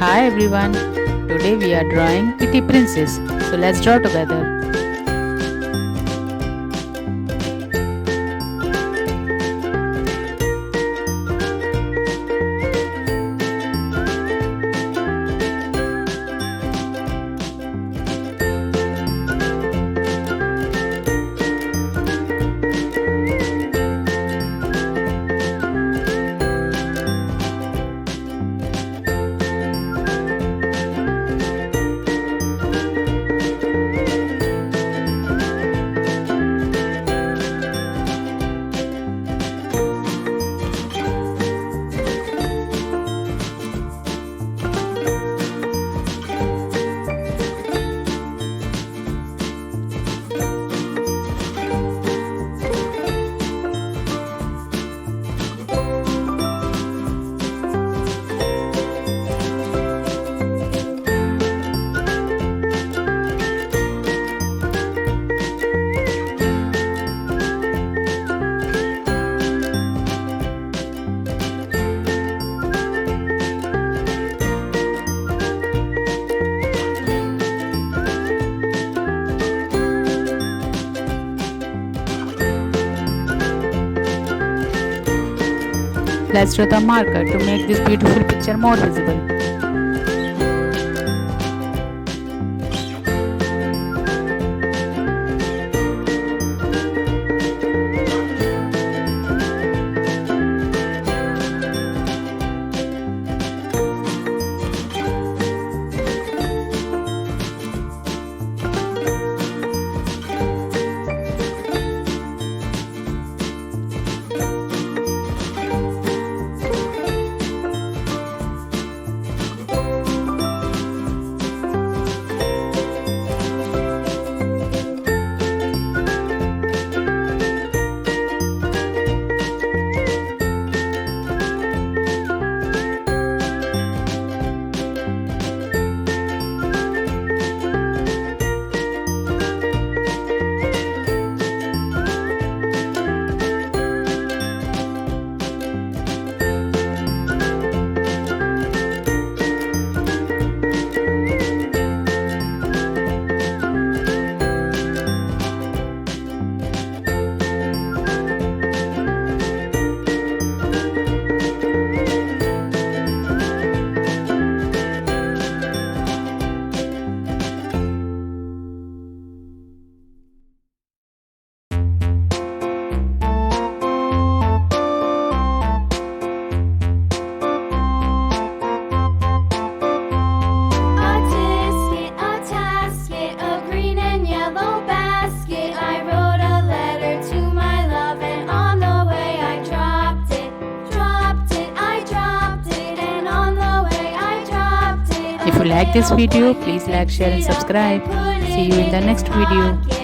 Hi everyone, today we are drawing Kitty Princess. So let's draw together. Let's draw the marker to make this beautiful picture more visible. If you like this video, please like, share and subscribe. See you in the next video.